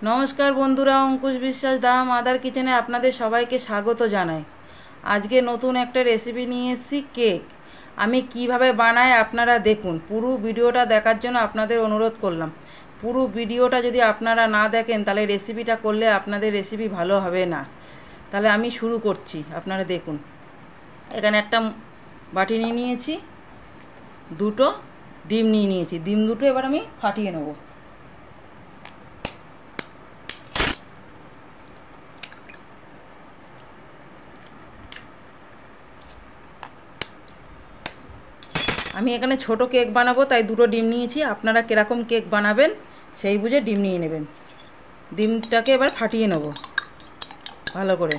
নমস্কার বন্ধুরা, অঙ্কুশ বিশ্বাস দা মাদার কিচেনে আপনাদের সবাইকে স্বাগত জানাই। আজকে নতুন একটা রেসিপি নিয়ে এসেছি, কেক। আমি কিভাবে বানাই আপনারা দেখুন। পুরো ভিডিওটা দেখার জন্য আপনাদের অনুরোধ করলাম। পুরো ভিডিওটা যদি আপনারা না দেখেন তাহলে রেসিপিটা করলে আপনাদের রেসিপি ভালো হবে না। তাহলে আমি শুরু করছি, আপনারা দেখুন। এখানে একটা বাটি নিয়ে নিয়েছি, দুটো ডিম নিয়ে নিয়েছি। ডিম দুটো এবার আমি ফাটিয়ে নেব। আমি এখানে ছোট কেক বানাবো, তাই দুটো ডিম নিয়েছি। আপনারা কীরকম কেক বানাবেন সেই বুঝে ডিম নিয়ে নেবেন। ডিমটাকে এবার ফাটিয়ে নেব ভালো করে।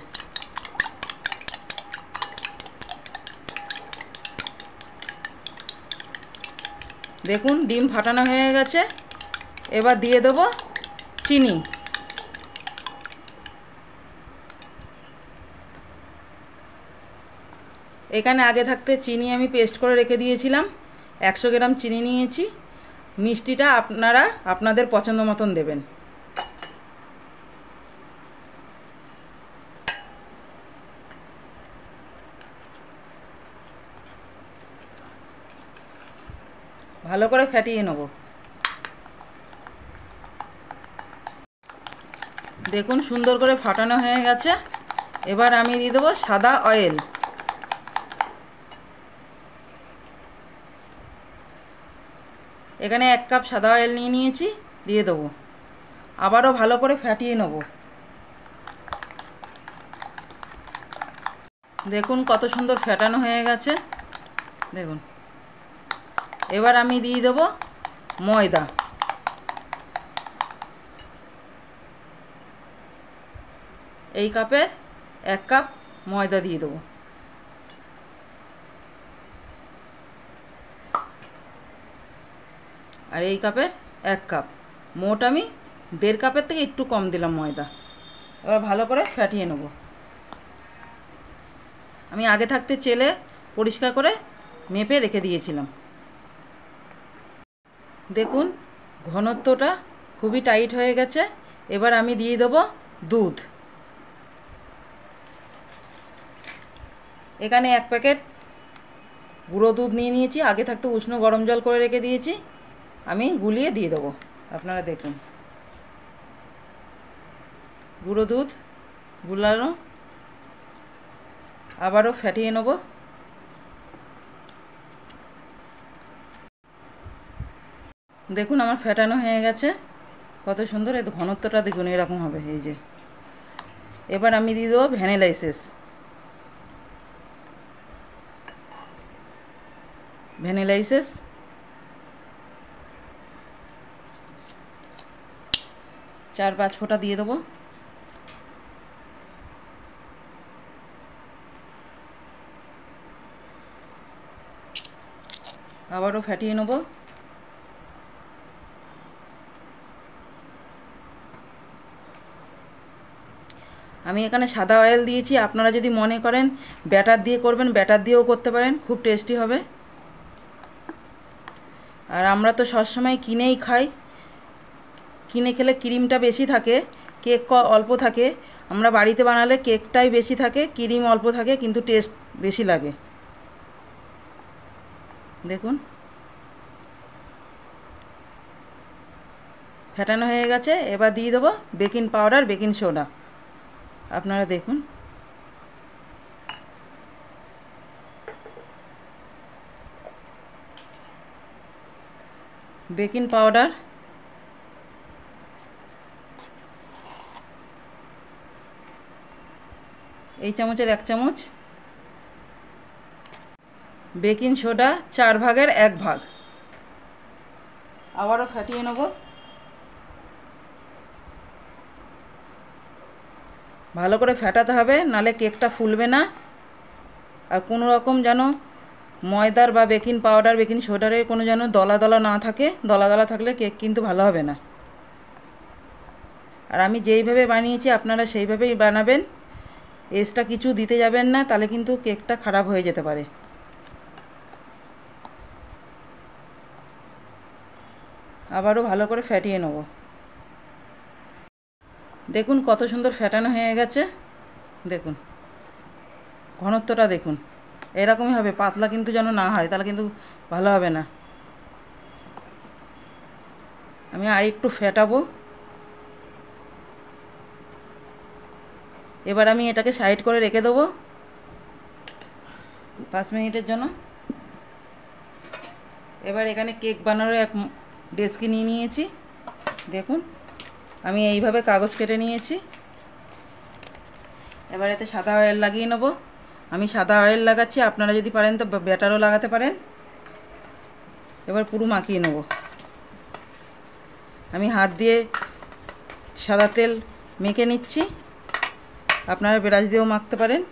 দেখুন ডিম ফাটানো হয়ে গেছে। এবার দিয়ে দেবো চিনি। এখানে আগে থাকতে চিনি আমি পেস্ট করে রেখে দিয়েছিলাম। 100 গ্রাম চিনি নিয়েছি। মিষ্টিটা আপনারা আপনাদের পছন্দ মতন দেবেন। ভালো করে ফাটিয়ে নেব। দেখুন সুন্দর করে ফাটানো হয়ে গেছে। এবার আমি দিয়ে দেবো সাদা অয়েল। এখানে 1 কাপ সাদা অয়েল নিয়ে নিয়েছি, দিয়ে দেবো। আবারও ভালো করে ফাটিয়ে নেব। দেখুন কত সুন্দর ফেটানো হয়ে গেছে। দেখুন এবার আমি দিয়ে দেবো ময়দা। এই কাপের 1 কাপ ময়দা দিয়ে দেবো। আর এই কাপের 1 কাপ, মোট আমি 1.5 কাপের থেকে একটু কম দিলাম ময়দা। এবার ভালো করে ফাটিয়ে নেব। আমি আগে থাকতে চেলে পরিষ্কার করে মেপে রেখে দিয়েছিলাম। দেখুন ঘনত্বটা খুবই টাইট হয়ে গেছে। এবার আমি দিয়ে দেবো দুধ। এখানে 1 প্যাকেট গুঁড়ো দুধ নিয়ে নিয়েছি। আগে থাকতে উষ্ণ গরম জল করে রেখে দিয়েছি। আমি গুলিয়ে দিয়ে দেবো। আপনারা দেখুন গুঁড়ো দুধ গুলানো। আবারও ফাটিয়ে নেব। দেখুন আমার ফেটানো হয়ে গেছে কত সুন্দর। এই ঘনত্বটা দেখুন এরকম হবে। এই যে এবার আমি দিয়ে দেবো ভ্যানিলা এসেন্স। ভ্যানিলা এসেন্স 4-5 ফোঁটা দিয়ে দেবো। আবারও ফাটিয়ে নেব। আমি এখানে সাদা অয়েল দিয়েছি। আপনারা যদি মনে করেন ব্যাটার দিয়ে করবেন, ব্যাটার দিয়েও করতে পারেন, খুব টেস্টি হবে। আর আমরা তো সবসময় কিনেই খাই। কিনে খেলে ক্রিমটা বেশি থাকে, কেক অল্প থাকে। আমরা বাড়িতে বানালে কেকটাই বেশি থাকে, ক্রিম অল্প থাকে, কিন্তু টেস্ট বেশি লাগে। দেখুন ফেটানো হয়ে গেছে। এবার দিয়ে দেবো বেকিং পাউডার, বেকিং সোডা। আপনারা দেখুন বেকিং পাউডার এই চামচের 1 চামচ। বেকিং সোডা 4 ভাগের 1 ভাগ। আবারও ফাটিয়ে নেব। ভালো করে ফেটাতে হবে, নালে কেকটা ফুলবে না। আর কোনো রকম যেন ময়দার বা বেকিং পাউডার, বেকিং সোডারের কোনো যেন দলা দলা না থাকে। দলা দলা থাকলে কেক কিন্তু ভালো হবে না। আর আমি যেইভাবে বানিয়েছি আপনারা সেইভাবেই বানাবেন। এক্সট্রা কিছু দিতে যাবেন না, তাহলে কিন্তু কেকটা খারাপ হয়ে যেতে পারে। আবারও ভালো করে ফাটিয়ে নেব। দেখুন কত সুন্দর ফ্যাটানো হয়ে গেছে। দেখুন ঘনত্বটা দেখুন, এরকমই হবে, পাতলা কিন্তু যেন না হয়, তাহলে কিন্তু ভালো হবে না। আমি আর একটু ফেটাবো। এবার আমি এটাকে সাইড করে রেখে দেবো 5 মিনিটের জন্য। এবার এখানে কেক বানানোর এক ডেস্কি নিয়ে নিয়েছি। দেখুন আমি এইভাবে কাগজ কেটে নিয়েছি। এবার এতে সাদা অয়েল লাগিয়ে নেব। আমি সাদা অয়েল লাগাচ্ছি, আপনারা যদি পারেন তো ব্যাটারও লাগাতে পারেন। এবার পুরো মাখিয়ে নেব। আমি হাত দিয়ে সাদা তেল মেখে নিচ্ছি, আপনারা ব্রাশ দিয়েও মাখতে পারেন।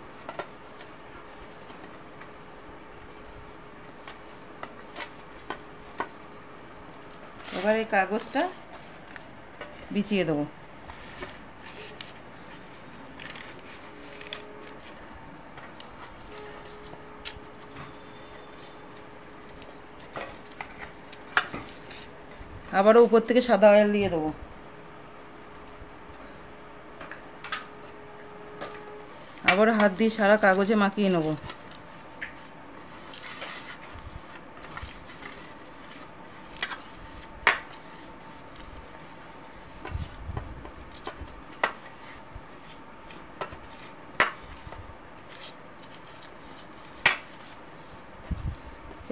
এবার এই কাগজটা বিছিয়ে দেবো। আবারও উপর থেকে সাদা অয়েল দিয়ে দেবো। আবার হাত দিয়ে সারা কাগজে মাখিয়ে নেব।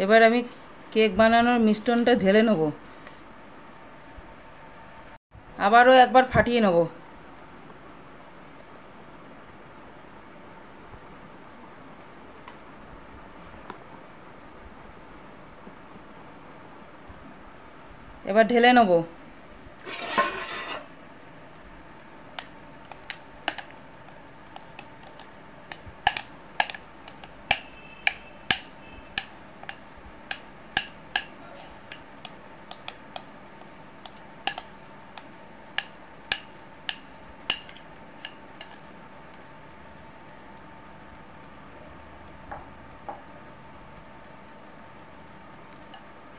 এবার আমি কেক বানানোর মিশ্রণটা ঢেলে নেব। আবারও একবার ফাটিয়ে নেব। এবার ঢেলে নেব।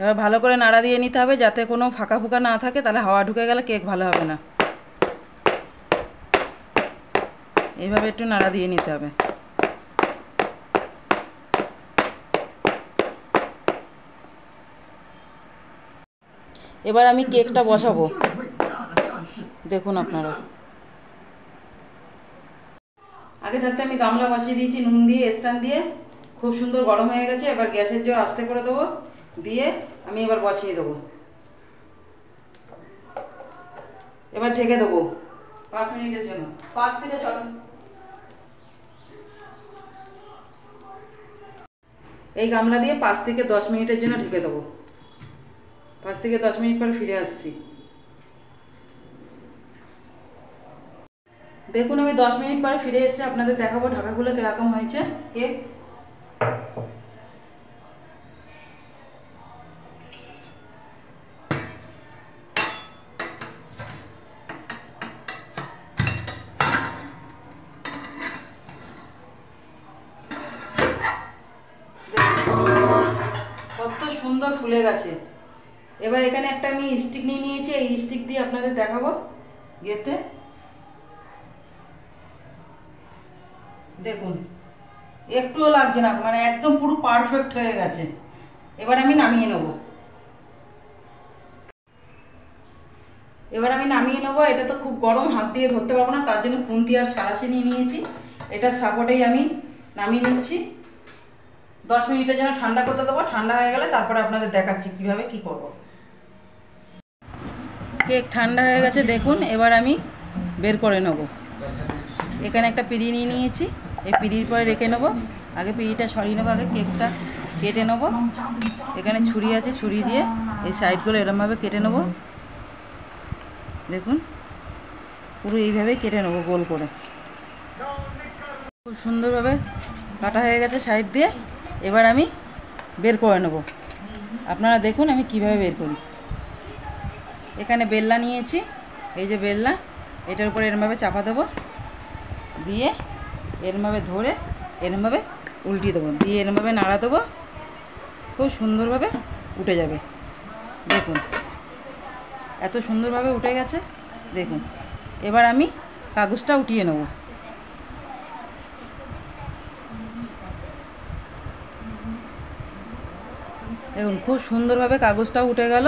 এবার ভালো করে নাড়া দিয়ে নিতে হবে, যাতে কোনো ফাঁকা ফুঁকা না থাকে, তাহলে হাওয়া ঢুকে গেলে কেক ভালো হবে না। এইভাবে একটু নাড়া দিয়ে নিতে হবে। এবার আমি কেকটা বসাবো। দেখুন আপনারা, আগে থাকতে আমি গামলা বসিয়ে দিয়েছি নুন দিয়ে, স্ট্যান্ড দিয়ে, খুব সুন্দর গরম হয়ে গেছে। এবার গ্যাসের জল আস্তে করে দেবো, দিয়ে আমি এবার বসিয়ে দেবো। এবার ঢেকে দেবো 5 মিনিটের জন্য। 5 থেকে 6। এই গামলা দিয়ে 5 থেকে 10 মিনিটের জন্য ঢেকে দেবো। 5 থেকে 10 মিনিট পর ফিরে আসছি। দেখুন আমি 10 মিনিট পরে ফিরে এসেছি, আপনাদের দেখাবো ঢাকাগুলো কিরকম হয়েছে কেক। কত সুন্দর ফুলে গেছে। এবার এখানে একটা আমি স্টিক নিয়ে নিয়েছি, এই স্টিক দিয়ে আপনাদের দেখাবো ইয়েতে। দেখুন একটুও লাগছে না, মানে একদম পুরো পারফেক্ট হয়ে গেছে। এবার আমি নামিয়ে নেব। এটা তো খুব গরম, হাত দিয়ে ধরতে পারবো না, তার জন্য খুন্তি আর সাঁড়াশি নিয়ে নিয়েছি। এটার সাপোর্টেই আমি নামিয়ে নিচ্ছি। 10 মিনিটের জন্য ঠান্ডা করতে দেবো। ঠান্ডা হয়ে গেলে তারপরে আপনাদের দেখাচ্ছি কিভাবে কি করব। কেক ঠান্ডা হয়ে গেছে দেখুন। এবার আমি বের করে নেব। এখানে একটা পিঁড়ি নিয়ে নিয়েছি, এই পিঁড়ির পরে রেখে নেব। আগে পিঁড়িটা সরিয়ে নেবো, আগে কেকটা কেটে নেব। এখানে ছুরি আছে, ছুরি দিয়ে এই সাইডগুলো এরমভাবে কেটে নেব। দেখুন পুরো এইভাবেই কেটে নেব গোল করে। খুব সুন্দরভাবে কাটা হয়ে গেছে সাইড দিয়ে। এবার আমি বের করে নেব। আপনারা দেখুন আমি কিভাবে বের করি। এখানে বেল্লা নিয়েছি, এই যে বেল্লা, এটার উপরে এরমভাবে চাপা দেবো, দিয়ে এরমভাবে ধরে এরমভাবে উল্টিয়ে দেবো, দিয়ে এরমভাবে নাড়া দেবো। খুব সুন্দরভাবে উঠে যাবে। দেখুন এত সুন্দরভাবে উঠে গেছে। দেখুন এবার আমি কাগজটা উঠিয়ে নেব। দেখুন খুব সুন্দরভাবে কাগজটা উঠে গেল,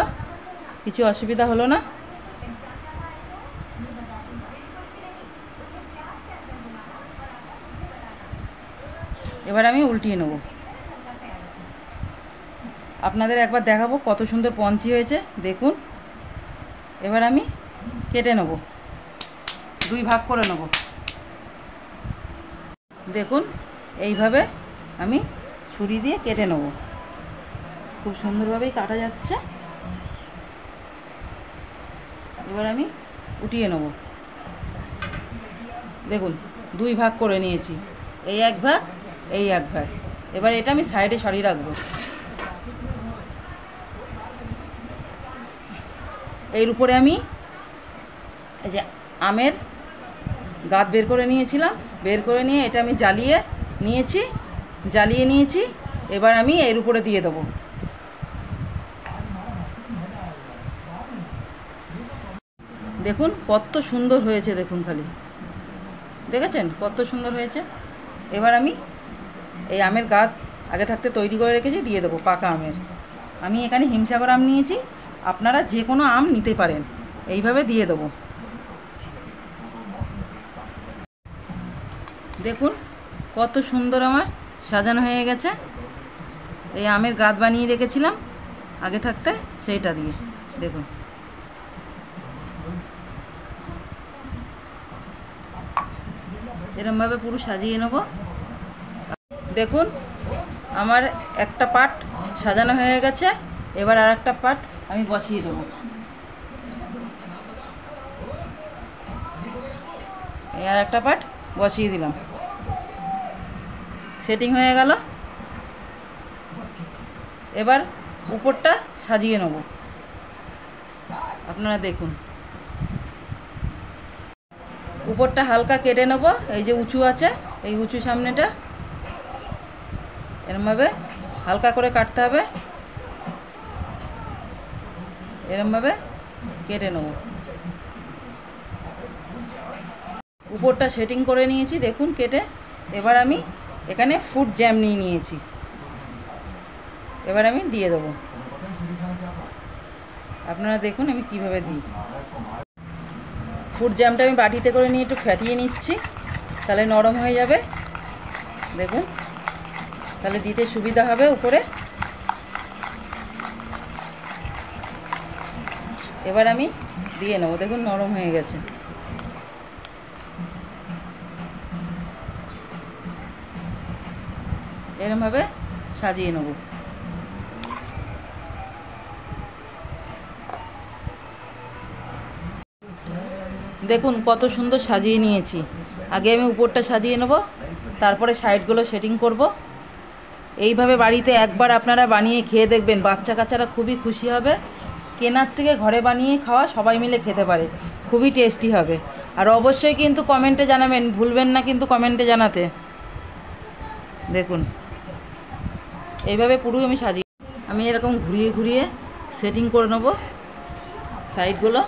কিছু অসুবিধা হলো না। এবার আমি উল্টিয়ে নেব, আপনাদের একবার দেখাবো কত সুন্দর পঞ্চি হয়েছে। দেখুন এবার আমি কেটে নেব, 2 ভাগ করে নেব। দেখুন এইভাবে আমি ছুরি দিয়ে কেটে নেব, খুব সুন্দরভাবেই কাটা যাচ্ছে। এবার আমি উঠিয়ে নেব। দেখুন 2 ভাগ করে নিয়েছি, এই 1 ভাগ, এই 1 ভাগ। এবার এটা আমি সাইডে সরিয়ে রাখবো। এর উপরে আমি এই যে আমের গাঁত বের করে নিয়েছিলাম, বের করে নিয়ে এটা আমি জ্বালিয়ে নিয়েছি। এবার আমি এর উপরে দিয়ে দেবো। দেখুন কত সুন্দর হয়েছে, দেখুন খালি দেখেছেন কত সুন্দর হয়েছে। এবার আমি এই আমের গাঁত আগে থাকতে তৈরি করে রেখেছি, দিয়ে দেবো পাকা আমের। আমি এখানে হিমসাগর আম নিয়েছি, আপনারা যে কোনো আম নিতে পারেন। এইভাবে দিয়ে দেবো। দেখুন কত সুন্দর আমার সাজানো হয়ে গেছে। এই আমের গাঁত বানিয়ে রেখেছিলাম আগে থাকতে, সেইটা দিয়ে দেখুন। এরমভাবে পুরো সাজিয়ে নেব। দেখুন আমার একটা পার্ট সাজানো হয়ে গেছে। এবার আর একটা পার্ট আমি বসিয়ে দেবো। এই আর একটা পার্ট বসিয়ে দিলাম, সেটিং হয়ে গেল। এবার উপরটা সাজিয়ে নেব, আপনারা দেখুন। উপরটা হালকা কেটে নেব, এই যে উঁচু আছে, এই উঁচু সামনেটা এরমভাবে হালকা করে কাটতে হবে, এরমভাবে কেটে নেব। উপরটা সেটিং করে নিয়েছি দেখুন কেটে। এবার আমি এখানে ফুড জ্যাম নিয়েছি, এবার আমি দিয়ে দেবো। আপনারা দেখুন আমি কিভাবে দিই। ফুড জ্যামটা আমি বাটিতে করে নিয়ে একটু ফ্যাটিয়ে নিচ্ছি, তাহলে নরম হয়ে যাবে। দেখুন তাহলে দিতে সুবিধা হবে উপরে। এবার আমি দিয়ে নেবো, দেখুন নরম হয়ে গেছে। এরমভাবে সাজিয়ে নেব। দেখুন কত সুন্দর সাজিয়ে নিয়েছি। আগে আমি উপরটা সাজিয়ে নেব, তারপরে সাইডগুলো সেটিং করব। এইভাবে বাড়িতে একবার আপনারা বানিয়ে খেয়ে দেখবেন, বাচ্চা কাচ্চারা খুবই খুশি হবে। কেনার থেকে ঘরে বানিয়ে খাওয়া সবাই মিলে খেতে পারে, খুবই টেস্টি হবে। আর অবশ্যই কিন্তু কমেন্টে জানাবেন, ভুলবেন না কিন্তু কমেন্টে জানাতে। দেখুন এইভাবে পুরো আমি সাজিয়ে, আমি এরকম ঘুরিয়ে ঘুরিয়ে সেটিং করে নেব সাইডগুলো।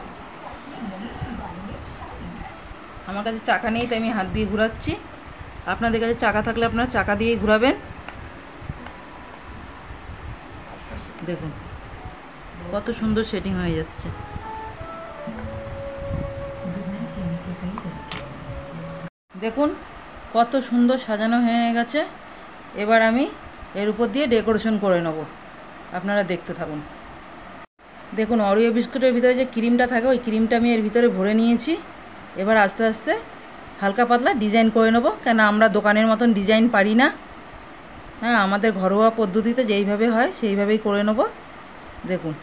আমার কাছে চাকা নেই তাই আমি হাত দিয়ে ঘোরাচ্ছি, আপনাদের কাছে চাকা থাকলে আপনারা চাকা দিয়ে ঘোরাবেন। দেখুন কত সুন্দর সেটিং হয়ে যাচ্ছে। দেখুন কত সুন্দর সাজানো হয়ে গেছে। এবার আমি এর উপর দিয়ে ডেকোরেশন করে নেব, আপনারা দেখতে থাকুন। দেখুন অরিও বিস্কুটের ভিতরে যে ক্রিমটা থাকে, ওই ক্রিমটা আমি এর ভিতরে ভরে নিয়েছি। এবার আস্তে আস্তে হালকা পাতলা ডিজাইন করে নেব, কেন আমরা দোকানের মতন ডিজাইন পারি না। হ্যাঁ, আমাদের ঘরোয়া পদ্ধতিতে যেইভাবে হয় সেইভাবেই করে নেব। দেখুন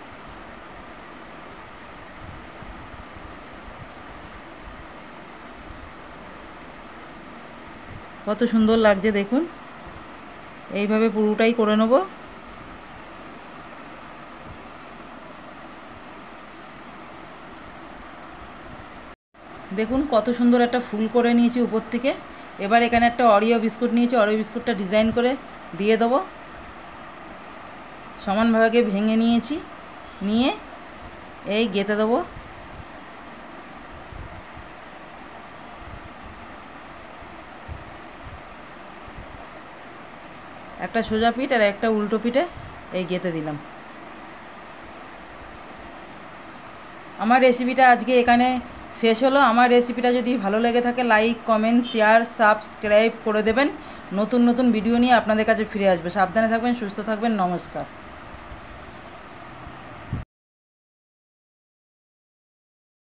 কত সুন্দর লাগছে। দেখুন এইভাবে পুরোটাই করে নেব। দেখুন কত সুন্দর একটা ফুল করে নিয়েছি উপর থেকে। এবার এখানে একটা অরিও বিস্কুট নিয়েছি, অরিও বিস্কুটটা ডিজাইন করে দিয়ে দেবো। সমানভাবে ভেঙে নিয়েছি, নিয়ে এই গেঁথে দেবো। একটা সোজা পিঠ আর একটা উল্টো পিঠে এই গেঁথে দিলাম। আমার রেসিপিটা আজকে এখানে শেষ হলো। আমার রেসিপিটা যদি ভালো লেগে থাকে লাইক, কমেন্ট, শেয়ার, সাবস্ক্রাইব করে দেবেন। নতুন নতুন ভিডিও নিয়ে আপনাদের কাছে ফিরে আসবে। সাবধানে থাকবেন, সুস্থ থাকবেন। নমস্কার।